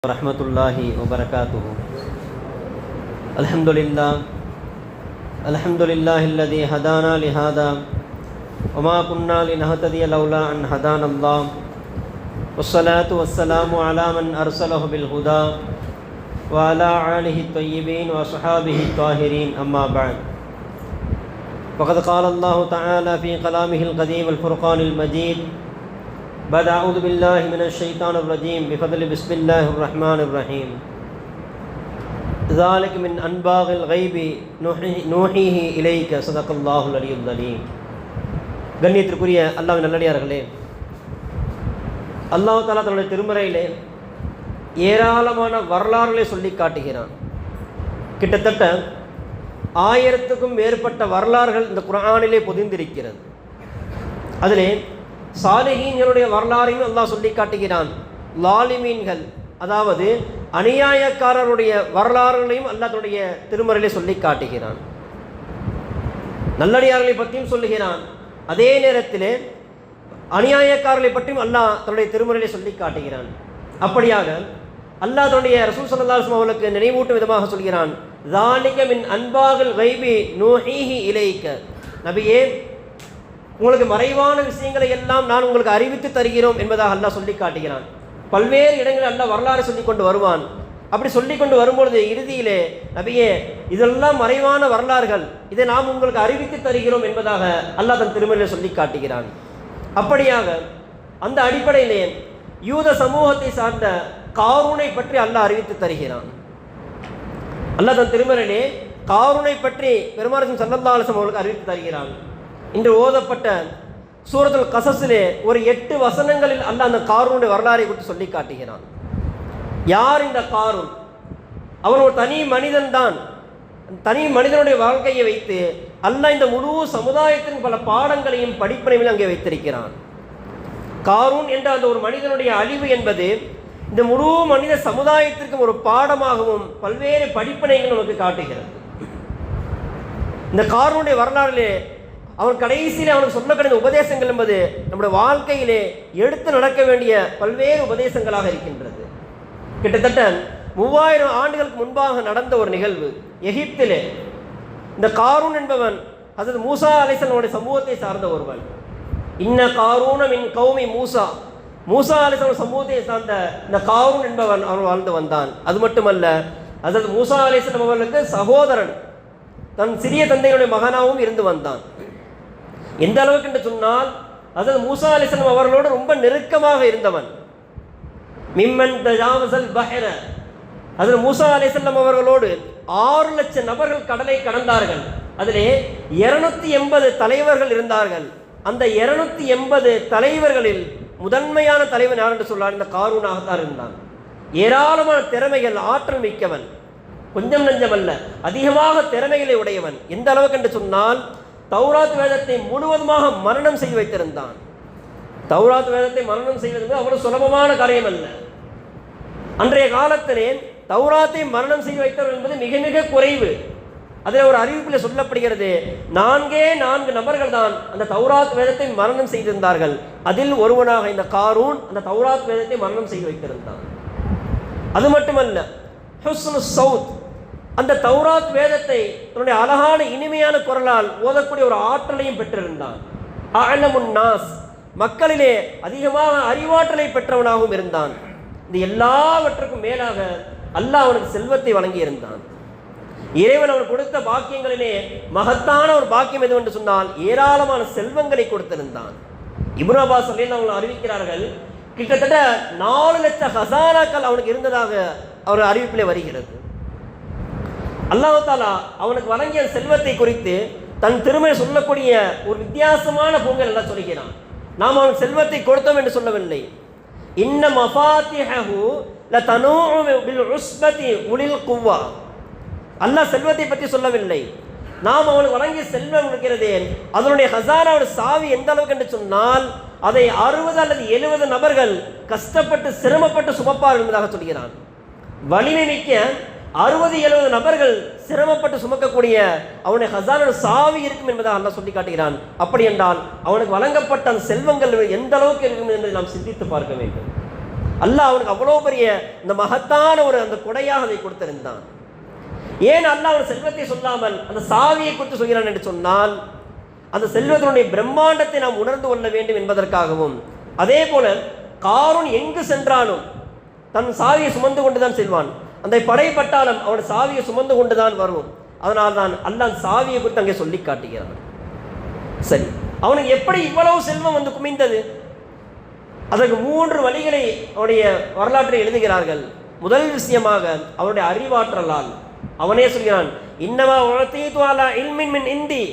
வரஹ்மத்துல்லாஹி வபரகாத்துஹு. அல்ஹம்துலில்லாஹில்லதீ ஹதானா லிஹாதா வமா குன்னா லினஹ்ததிய லௌலா அன் ஹதானல்லாஹ் வஸ்ஸலாத்து வஸ்ஸலாமு அலா மன் அர்ஸலஹு பில் ஹுதா வ அலா ஆலிஹி த்வய்யிபீன் வ ஸஹாபிஹி த்வாஹிரீன். அம்மா பஅத். ஃபகத் கால அல்லாஹு தஆலா ஃபீ கலாமிஹில் கதீம் அல் ஃபுர்கானில் மஜீத். بعد أعوذ بالله من الشيطان الرجيم بفضل بسم الله الرحمن الرحيم. ذلك من أنباء الغيب نوحيه إليك صدق الله العلي العظيم. கண்ணியத்திற்குரிய அல்லாஹ்வின் நல்லடியார்களே, அல்லாஹ் தஆலா தன்னுடைய திருமறையிலே ஏராளமான வரலாறுகளை சொல்லி காட்டுகிறான். கிட்டத்தட்ட 1000க்கும் மேற்பட்ட வரலாறுகள் இந்த குர்ஆனிலே பொதிந்திருக்கிறது. அதிலே சாலிஹீன்களுடைய வரலாறையும் அல்லாஹ் சொல்லி காட்டுகிறான். லாலிமீன்கள், அதாவது அநியாயக்காரருடைய வரலாறுகளையும் அல்லாஹ் தன்னுடைய திருமறையிலே சொல்லி காட்டுகிறான். நல்லடியார்களை பற்றியும் சொல்லுகிறான். அதே நேரத்திலே அநியாயக்காரர்களை பற்றியும் அல்லாஹ் தன்னுடைய திருமறையிலே சொல்லி காட்டுகிறான். அப்படியாக அல்லாஹ் தன்னுடைய ரசூல் ஸல்லல்லாஹு அலைஹி வஸல்லம் அவர்களுக்கு நினைவூட்டும் விதமாக சொல்கிறான். ذَلِكَ مِنْ أَنْبَاءِ الْغَيْبِ نُوحِيهِ إِلَيْكَ. நபியே, உங்களுக்கு மறைவான விஷயங்களை எல்லாம் நான் உங்களுக்கு அறிவித்து தருகிறோம் என்பதாக அல்லாஹ் சொல்லி காட்டுகிறான். பல்வேறு இடங்களில் அல்லாஹ் வரலாறு சொல்லி கொண்டு வருவான். அப்படி சொல்லி கொண்டு வரும்பொழுது இறுதியிலே, நபியே, இதெல்லாம் மறைவான வரலாறுகள், இதை நாம் உங்களுக்கு அறிவித்து தருகிறோம் என்பதாக அல்லாஹ் தன் திருமறையில் சொல்லி காட்டுகிறான். அப்படியாக அந்த அடிப்படையிலே யூத சமூகத்தை சார்ந்த காரூனை பற்றி அல்லாஹ் அறிவித்து தருகிறான். அல்லாஹ் தன் திருமறையிலே காரூனை பற்றி பெருமானார் ஸல்லல்லாஹு அலைஹி வஸல்லம் அவர்களுக்கு அறிவித்து தருகிறான். இன்று ஓதப்பட்ட சூரத்துல் கஸஸிலே ஒரு 8 வசனங்களில் அல்லாஹ் அந்த காரூனுடைய வரலாறை குறித்து சொல்லி காட்டுகிறான். யார் இந்த காரூன்? அவன் ஒரு தனி மனிதன் தான். தனி மனிதனுடைய வாழ்க்கையை வைத்து அல்லாஹ் இந்த முழு சமுதாயத்தின் பல பாடங்களையும் படிப்பினையும் அங்கே வைத்திருக்கிறான். காரூன் என்ற அந்த ஒரு மனிதனுடைய அழிவு என்பது இந்த முழு மனித சமுதாயத்திற்கும் ஒரு பாடமாகவும் பல்வேறு படிப்பினைகள் நமக்கு காட்டுகிறது. இந்த காரூனுடைய வரலாறிலே அவன் கடைசியில் அவனுக்கு சொல்லக்கூடிய உபதேசங்கள் என்பது நம்முடைய வாழ்க்கையிலே எடுத்து நடக்க வேண்டிய பல்வேறு உபதேசங்களாக இருக்கின்றது. கிட்டத்தட்ட 3000 ஆண்டுகளுக்கு முன்பாக நடந்த ஒரு நிகழ்வு. எகிப்திலே இந்த காரூன் என்பவன் ஹஜ்ரத் மூசா அலைஹிஸ்ஸலாமுடைய சமூகத்தை சார்ந்த ஒருவன். இன்ன காரூன மின் கௌமி மூசா. மூசா அலைஹிஸ்ஸலாம் சமூகத்தை சார்ந்த இந்த காரூன் என்பவன் அவன் வாழ்ந்து வந்தான். அது மட்டுமல்ல, ஹஜ்ரத் மூசா அலைஹிஸ்ஸலாம் அவர்களுக்கு சகோதரன், தன் சிறிய தந்தையுடைய மகனாகவும் இருந்து வந்தான். எந்த அளவுக்கு என்று சொன்னால், ஹஜ்ரத் மூசா அலைஹிஸ்ஸலாம் அவர்களோடு ரொம்ப நெருக்கமாக இருந்தவன். மிம்மன் தஜாவஸல் பஹர. ஹஜ்ரத் மூசா அலைஹிஸ்ஸலாம் அவர்களோடு 6 லட்சம் நபர்கள் கடலை கடந்தார்கள். அதிலே 280 தலைவர்கள் இருந்தார்கள். அந்த 280 தலைவர்களில் முதன்மையான தலைவன் யார் என்று சொன்னார்? இந்த காரூனாகத்தான் இருந்தான். ஏராளமான திறமைகள், ஆற்றல் மிக்கவன், கொஞ்சம் நஞ்சமல்ல, அதிகமாக திறமைகளை உடையவன். எந்த அளவுக்கு என்று சொன்னால், தௌராத் வேதத்தை முழுவதுமாக மரணம் செய்து வைத்திருந்தான். தௌராத் வேதத்தை மரணம் செய்வது அவ்வளவு சுலபமான காரியம் அல்ல. அன்றைய காலத்திலே தௌராத்தை மரணம் செய்து வைத்தவர்கள் என்பது மிக மிக குறைவு. அதில் ஒரு அறிவிப்பில் சொல்லப்படுகிறது, 4 நபர்கள் தான் அந்த தௌராத் வேதத்தை மரணம் செய்திருந்தார்கள். அதில் ஒருவனாக இந்த காரூன் அந்த தௌராத் வேதத்தை மரணம் செய்து வைத்திருந்தான். அது மட்டுமல்ல, ஹுஸ்னு சௌத், அந்த தௌராத் வேதத்தை தன்னுடைய அழகான இனிமையான குரலால் ஓதக்கூடிய ஒரு ஆற்றலையும் பெற்றிருந்தான். அஅலமுன் நாஸ், மக்களிலே அதிகமாக அறிவாற்றலை பெற்றவனாகவும் இருந்தான். இந்த எல்லாவற்றுக்கும் மேலாக அல்லாஹ் அவனுக்கு செல்வத்தை வழங்கி இருந்தான். இறைவன் அவன் கொடுத்த பாக்கியங்களிலே மகத்தான ஒரு பாக்கியம் எது என்று சொன்னால், ஏராளமான செல்வங்களை கொடுத்திருந்தான். இப்னு அப்பாஸ் அவர்கள் அறிவிக்கிறார்கள், கிட்டத்தட்ட 4 லட்சம் ஹசானாக்கள் அவனுக்கு இருந்ததாக அவர் அறிவிப்பிலே வருகிறது. அல்லாஹ் தஆலா அவனுக்கு வழங்கிய செல்வத்தை குறித்து தன் திருமறை சொல்லக்கூடிய ஒரு வித்தியாசமான பொங்கல் எல்லாம் சொல்கிறான். நாம் அவனுக்கு செல்வத்தை கொடுத்தோம் என்று சொல்லவில்லை. இன்ன மஃபாத்திஹு லதனூஉ பில் உஸ்பதி உலில் குவ்வா. அல்லாஹ் செல்வத்தை பற்றி சொல்லவில்லை. நாம் அவனுக்கு வழங்கிய செல்வம் இருக்கிறதே, அதனுடைய ஹசானாவோட சாவி எந்த அளவுக்கு என்று சொன்னால், அதை 60 அல்லது 70 நபர்கள் கஷ்டப்பட்டு சிரமப்பட்டு சுமப்பார்கள் என்பதாக சொல்கிறான். வலிமை மிக்க 60-70 நபர்கள் சிரமப்பட்டு சுமக்கக்கூடிய அவனுடைய ஹசானோட சாவி இருக்கும் என்பதாக அல்லாஹ் சொல்லி காட்டுகிறான். அப்படி என்றால் அவனுக்கு வழங்கப்பட்ட அந்த செல்வங்கள் எந்த அளவுக்கு இருக்கும் என்று நாம் சிந்தித்து பார்க்க வேண்டும். அல்லாஹ் அவனுக்கு அவ்வளோ பெரிய இந்த மகத்தான ஒரு அந்த கொடையாக அதை கொடுத்திருந்தான். ஏன் அல்லாஹ் அவன் செல்வத்தை சொல்லாமல் அந்த சாவியை குறித்து சொல்கிறான் என்று சொன்னால், அந்த செல்வத்தினுடைய பிரம்மாண்டத்தை நாம் உணர்ந்து கொள்ள வேண்டும் என்பதற்காகவும், அதே போல காரூன் எங்கு சென்றாலும் தன் சாவியை சுமந்து கொண்டுதான் செல்வான். அந்த படைப்பட்டாலும் அவன் சாவியை சுமந்து கொண்டுதான் வரும். அதனால் தான் அல்லாஹ் சாவியை குறித்து அங்கே சொல்லி காட்டுகிறான். சரி, அவனுக்கு எப்படி இவ்வளவு செல்வம் வந்து குமிந்தது? அதற்கு 3 வழிகளை அவனுடைய வரலாற்றை எழுதுகிறார்கள். முதல் விஷயமாக அவனுடைய அறிவாற்றலால். அவனே சொல்கிறான், இன்னமா உலகத்தீது அலா இல்மின் மின் இந்தி,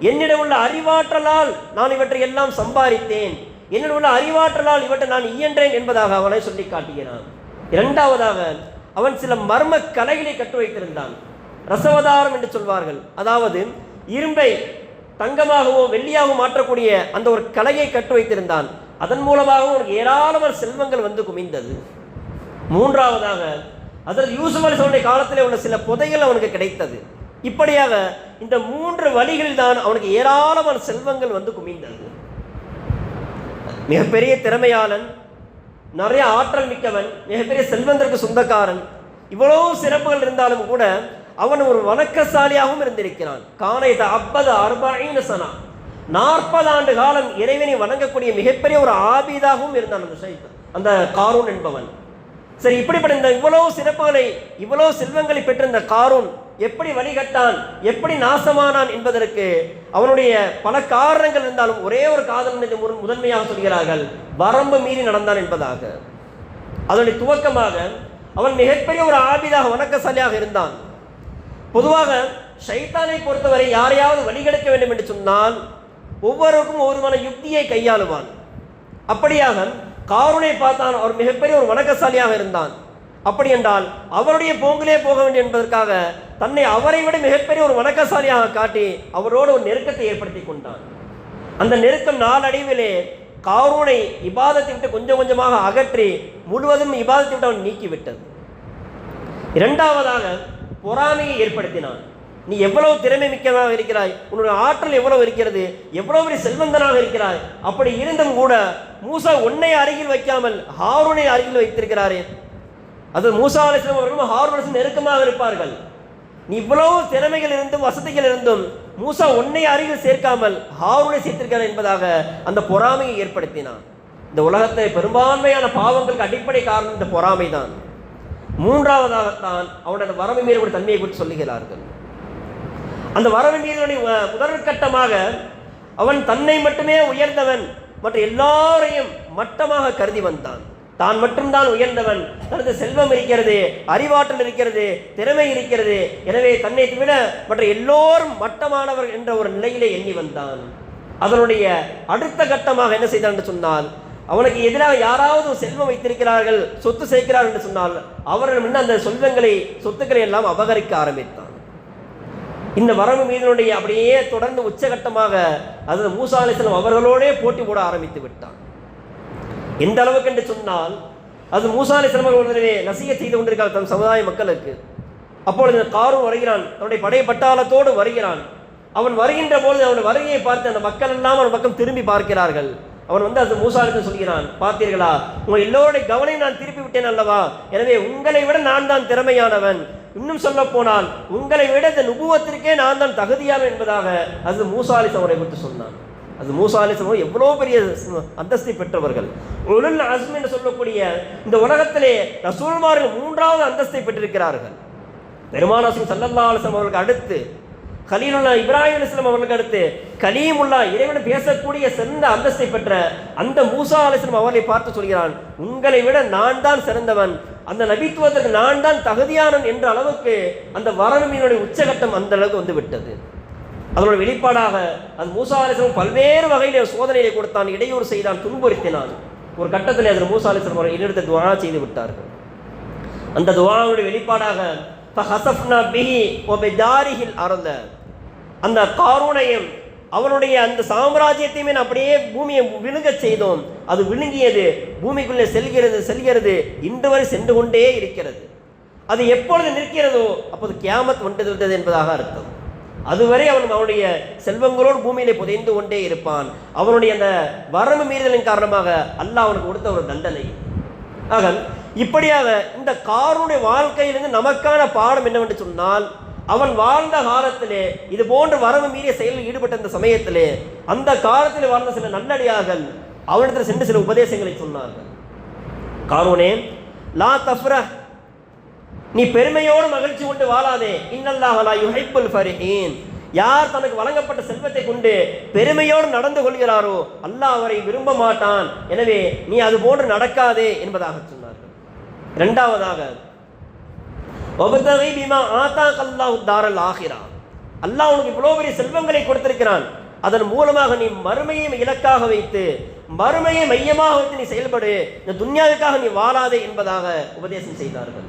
என்னிடம் உள்ள அறிவாற்றலால் நான் இவற்றை எல்லாம் சம்பாதித்தேன், என்னிடம் உள்ள அறிவாற்றலால் இவற்றை நான் இயன்றேன் என்பதாக அவனை சொல்லி காட்டுகிறான். இரண்டாவதாக அவன் சில மர்ம கலைகளை கற்று வைத்திருந்தான். ரசவதாரம் என்று சொல்வார்கள். அதாவது இரும்பை தங்கமாகவோ வெள்ளியாகவும் மாற்றக்கூடிய அந்த ஒரு கலையை கற்று வைத்திருந்தான். அதன் மூலமாக ஒரு ஏராளமான செல்வங்கள் வந்து குமிந்தது. மூன்றாவதாக அதில் யூசுப் அலைஹிஸ்ஸலாமுடைய காலத்தில் உள்ள சில புதைகள் அவனுக்கு கிடைத்தது. இப்படியாக இந்த 3 வழிகளில் தான் அவனுக்கு ஏராளமான செல்வங்கள் வந்து குமிந்தது. மிகப்பெரிய திறமையாளன், நிறைய ஆற்றல் மிக்கவன், மிகப்பெரிய செல்வந்தருக்கு சொந்தக்காரன், இவ்வளவு சிறப்புகள் இருந்தாலும் கூட அவன் ஒரு வணக்கசாலியாகவும் இருந்திருக்கிறான். கானைத 40 சனா, 40 ஆண்டு காலம் இறைவனை வணங்கக்கூடிய மிகப்பெரிய ஒரு ஆபீதாகவும் இருந்தான் அந்த காரூன் என்பவன். சரி, இப்படிப்பட்ட இந்த இவ்வளவு சிறப்புகளை, இவ்வளவு செல்வங்களை பெற்றிருந்த காரூன் எப்படி வழிகட்டான், எப்படி நாசமானான் என்பதற்கு அவனுடைய பல காரணங்கள் இருந்தாலும் ஒரே ஒரு காரணம் முதன்மையாக சொல்கிறார்கள், வரம்பு மீறி நடந்தான் என்பதாக. அதனுடைய துவக்கமாக அவன் மிகப்பெரிய ஒரு ஆபீதாக வணக்கசாலியாக இருந்தான். பொதுவாக ஷைத்தானை பொறுத்தவரை யாரையாவது வழிகெடுக்க வேண்டும் என்று சொன்னால் ஒவ்வொருவருக்கும் ஒவ்வொருமான யுக்தியை கையாளுவான். அப்படியாக காரூனை பார்த்தான், அவர் மிகப்பெரிய ஒரு வணக்கசாலியாக இருந்தான். அப்படி என்றால் அவருடைய போங்கிலே போக வேண்டும் என்பதற்காக தன்னை அவரை விட மிகப்பெரிய ஒரு வணக்கசாலியாக காட்டி அவரோடு ஒரு நெருக்கத்தை ஏற்படுத்தி கொண்டான். அந்த நெருக்கம் நாளடைவிலே காரூனை இபாதத்தை விட்டு கொஞ்சம் கொஞ்சமாக அகற்றி முழுவதும் இபாதத்தை விட்டு அவன் நீக்கிவிட்டது. இரண்டாவதாக பொறாமையை ஏற்படுத்தினான். நீ எவ்வளவு திறமை மிக்கமாக இருக்கிறாய், உன்னுடைய ஆற்றல் எவ்வளவு இருக்கிறது, எவ்வளவு பெரிய செல்வந்தனாக இருக்கிறாய், அப்படி இருந்தும் கூட மூசா உன்னை அருகில் வைக்காமல் ஹாரூனை அருகில் வைத்திருக்கிறாரே. அது மூசா அலைஹிஸ்ஸலாம் அவர்களும் ஹாரூன் அலைஹிஸ்ஸலாம் நெருக்கமாக இருப்பார்கள். நீ இவ்வளவு திறமைகள் இருந்தும் வசதிகள் இருந்தும் மூசா உன்னை அருகில் சேர்க்காமல் ஹாரூனை சேர்த்திருக்கிறார் என்பதாக அந்த பொறாமையை ஏற்படுத்தினான். இந்த உலகத்தை பெரும்பான்மையான பாவங்களுக்கு அடிப்படை காரணம் இந்த பொறாமை தான். மூன்றாவதாகத்தான் அவனுடைய வரம்பு மீறக்கூடிய தன்மையை குறித்து சொல்லுகிறார்கள். அந்த வரம்பு மீறலுடைய முதல் கட்டமாக அவன் தன்னை மட்டுமே உயர்ந்தவன், மற்ற எல்லாரையும் மட்டமாக கருதி வந்தான். தான் மட்டும்தான் உயர்ந்தவன், தனது செல்வம் இருக்கிறது, அறிவாற்றல் இருக்கிறது, திறமை இருக்கிறது, எனவே தன்னை விட மற்ற எல்லோரும் மட்டமானவர் என்ற ஒரு நிலையிலே எண்ணி வந்தான். அதனுடைய அடுத்த கட்டமாக என்ன செய்தான் என்று சொன்னால், அவனுக்கு எதிராக யாராவது செல்வம் வைத்திருக்கிறார்கள், சொத்து சேர்க்கிறார்கள் என்று சொன்னால் அவர்கள் முன்ன அந்த செல்வங்களை, சொத்துக்களை எல்லாம் அபகரிக்க ஆரம்பித்தான். இந்த வரம்பு மீதனுடைய அப்படியே தொடர்ந்து உச்சகட்டமாக அது மூசா அலைஹிஸ்ஸலாம் அவர்களோடே போட்டி போட ஆரம்பித்து விட்டான். எந்த அளவுக்கு என்று சொன்னால், அது மூசா அலைஹிஸ்ஸலாம் அவர்களே நசீஹத் செய்து கொண்டிருக்கார் தன் சமுதாய மக்களுக்கு. அப்பொழுது காரூன் வருகிறான், தன்னுடைய படை பட்டாளத்தோடு வருகிறான். அவன் வருகின்ற பொழுது அவனுடைய வருகையை பார்த்து அந்த மக்கள் எல்லாம் அவன் பக்கம் திரும்பி பார்க்கிறார்கள். அவன் வந்து அது மூசா அலைஹிஸ்ஸலாம் சொல்கிறான், பார்த்தீர்களா, உங்கள் எல்லோருடைய கவனம் நான் திருப்பி விட்டேன் அல்லவா, எனவே உங்களை விட நான் தான் திறமையானவன், இன்னும் சொல்ல போனால் உங்களை விட இந்த நுபுவத்திற்கே நான் தான் தகுதியானவன் என்பதாக அது மூசா அலைஹிஸ்ஸலாம் அவரை குறித்து சொன்னான். அது மூசா அலைஹிஸ்ஸலாம் எவ்வளோ பெரிய அந்தஸ்தை பெற்றவர்கள். உலுல் அஸ்ம் என்று சொல்லக்கூடிய இந்த உலகத்திலே ரசூல்மார்கள் 3வது அந்தஸ்தை பெற்றிருக்கிறார்கள். பெருமானார் ஸல்லல்லாஹு அலைஹி வஸல்லம் அவர்களுக்கு அடுத்து கலீலுல்லாஹ் இப்ராஹிம் அலைஹிஸ்ஸலாம் அவர்களுக்கு அடுத்து கலீமுல்லாஹ் இறைவனை பேசக்கூடிய சிறந்த அந்தஸ்தை பெற்ற அந்த மூசா அலைஹிஸ்ஸலாம் அவர்களை பார்த்து சொல்கிறான், உங்களை விட நான் தான் சிறந்தவன், அந்த நபித்துவத்திற்கு நான் தான் தகுதியானவன் என்ற அளவுக்கு அந்த வரம்பினுடைய உச்சகட்டம் அந்த அளவுக்கு வந்து விட்டது. அதனுடைய வெளிப்பாடாக அது மூசா அலைஹிஸ்ஸலாம் பல்வேறு வகையிலே சோதனையை கொடுத்தான், இடையூறு செய்தான், துன்புறுத்தினான். ஒரு கட்டத்தில் அதில் மூசா அலைஹிஸ்ஸலாம் அவர்கள் இன்னொருத்த துஆ செய்து விட்டார்கள். அந்த துஆவுடைய வெளிப்பாடாக ஃபஹஸஃப்னா பிஹி வ பிதாரிஹில் அர்த, அந்த காரூனையும் அவனுடைய அந்த சாம்ராஜ்யத்தையுமே அப்படியே பூமியை விழுங்க செய்தோம். அது விழுங்கியது, பூமிக்குள்ளே செல்கிறது, இன்று வரை சென்று கொண்டே இருக்கிறது. அது எப்பொழுது நிற்கிறதோ அப்போது கியாமத் வந்துவிட்டது என்பதாக அர்த்தம். அதுவரை அவனுடைய செல்வங்களோடு பூமியிலே புதைந்து கொண்டே இருப்பான். அவனுடைய அந்த வரம்பு மீறுதலின் காரணமாக அல்லாஹ் அவனுக்கு கொடுத்த ஒரு தண்டனை. ஆக இப்படியாக இந்த காரூனுடைய வாழ்க்கையிலிருந்து நமக்கான பாடம் என்னவென்று சொன்னால், அவன் வாழ்ந்த காலத்திலே இது போன்ற வரவு மீறிய செயலில் ஈடுபட்ட இந்த சமயத்திலே அந்த காலத்தில் வாழ்ந்த சில நல்லடியார்கள் அவனிடத்தில் சென்று சில உபதேசங்களை சொன்னார்கள். காரூனே, லா தஃப்ரஹ், நீ பெருமையோடு மகிழ்ச்சி கொண்டு வாழாதே. இன்னல்லாஹ லா யுஹிப்புல் ஃபரிஹீன், யார் தனக்கு வழங்கப்பட்ட செல்வத்தை கொண்டு பெருமையோடு நடந்து கொள்கிறாரோ அல்லாஹ் அவரை விரும்ப மாட்டான். எனவே நீ அது போன்று நடக்காதே என்பதாக சொன்னார்கள். இரண்டாவதாக, வபதகி பிமா ஆதாகல்லாஹு தாரல் ஆகிரா, அல்லாஹ் உனக்கு இவ்வளவு பெரிய செல்வங்களை கொடுத்திருக்கிறான், அதன் மூலமாக நீ மறுமையை இலக்காக வைத்து மறுமையை மையமாக வைத்து நீ செயல்படு, இந்த துன்யாவுக்காக நீ வாழாதே என்பதாக உபதேசம் செய்தார்கள்.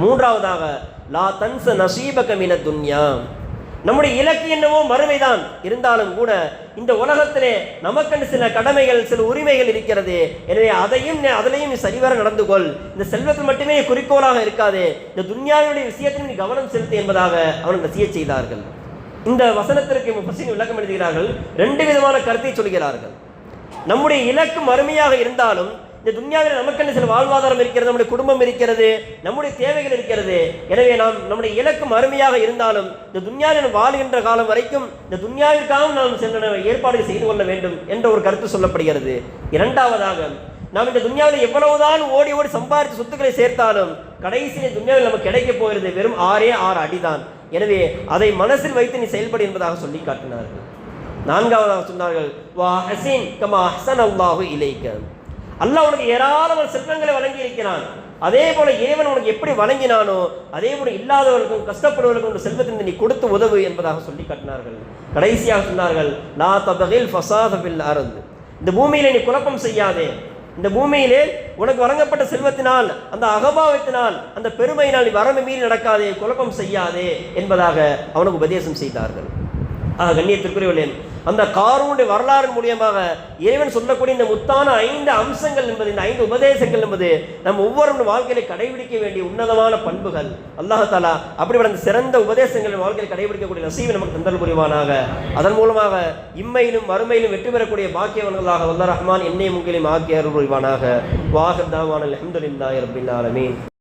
மூன்றாவதாக, லா தன்ச நசீபக மின துன்யா, நம்முடைய இலக்கு என்னவோ மறுமைதான், இருந்தாலும் கூட இந்த உலகத்திலே நமக்கென்று சில கடமைகள் சில உரிமைகள் இருக்கிறது. எனவே அதிலையும் நீ சரிவர நடந்து கொள். இந்த செல்வத்தில் மட்டுமே குறிக்கோளாக இருக்காது, இந்த துன்யாவுடைய விஷயத்தில் நீ கவனம் செலுத்து என்பதாக அவர்கள் நசிய செய்தார்கள். இந்த வசனத்திற்கு முஃபஸ்ஸிரீன் விளக்கம் எழுதுகிறார்கள். ரெண்டு விதமான கருத்தை சொல்கிறார்கள். நம்முடைய இலக்கு மறுமையாக இருந்தாலும் இந்த துன்யாவில் நமக்கென்று சில வாழ்வாதாரம் இருக்கிறது, நம்முடைய குடும்பம் இருக்கிறது, நம்முடைய தேவைகள் இருக்கிறது. எனவே நம்முடைய இலக்கு மறுமையாக இருந்தாலும் இந்த துன்யாவில் வாழ்கின்ற காலம் வரைக்கும் இந்த துன்யாவிற்காகவும் நாம் சென்ற ஏற்பாடு செய்து கொள்ள வேண்டும் என்ற ஒரு கருத்து சொல்லப்படுகிறது. இரண்டாவதாக, நாம் இந்த துன்யாவில் எவ்வளவுதான் ஓடி ஓடி சம்பாதித்து சொத்துக்களை சேர்த்தாலும் கடைசியில் துன்யாவில் நமக்கு கிடைக்க போகிறது வெறும் 6 அடிதான். எனவே அதை மனசில் வைத்து நீ செயல்படு என்பதாக சொல்லி காட்டினார்கள். நான்காவதாக சொன்னார்கள், வா ஹஸின் கமா அஹ்ஸனல்லாஹு இலைக, அல்லாஹ் உனக்கு ஏராளமான செல்வங்களை வழங்கி இருக்கிறான், அதே போல இறைவன் உனக்கு எப்படி வழங்கினானோ அதே போல இல்லாதவர்களுக்கும் கஷ்டப்படுவர்களுக்கும் செல்வத்திலிருந்து நீ கொடுத்து உதவு என்பதாக சொல்லி காட்டினார்கள். கடைசியாக சொன்னார்கள், லா தபகில் ஃபஸாத ஃபில் அர்த், இந்த பூமியிலே நீ குழப்பம் செய்யாதே, இந்த பூமியிலே உனக்கு வழங்கப்பட்ட செல்வத்தினால் அந்த அகபாவத்தினால் அந்த பெருமையினால் நீ வரம்பு மீறி நடக்காதே, குழப்பம் செய்யாதே என்பதாக அவனுக்கு உபதேசம் செய்தார்கள். கண்ணியத்திற்குரியவர்களே, அந்த காரூனுடைய வரலாறு மூலியமாக இறைவன் சொல்லக்கூடிய இந்த முத்தான 5 அம்சங்கள் என்பது, இந்த 5 உபதேசங்கள் என்பது நம் ஒவ்வொரு வாழ்க்கையில கடைபிடிக்க வேண்டிய உன்னதமான பண்புகள். அல்லாஹ் தஆலா அப்படிப்பட்ட அந்த சிறந்த உபதேசங்கள் வாழ்க்கையில் கடைபிடிக்கக்கூடிய நசீபை நமக்கு தந்தல் புரிவானாக. அதன் மூலமாக இம்மையிலும் மறுமையிலும் வெற்றி பெறக்கூடிய பாக்கியவன்களாக வல்ல ரஹ்மான் என்னையும் உங்களையும் ஆக்கி அருள் புரிவானாக. வாஹிர் தாவானா அல்ஹம்துலில்லாஹி ரப்பில் ஆலமீன்.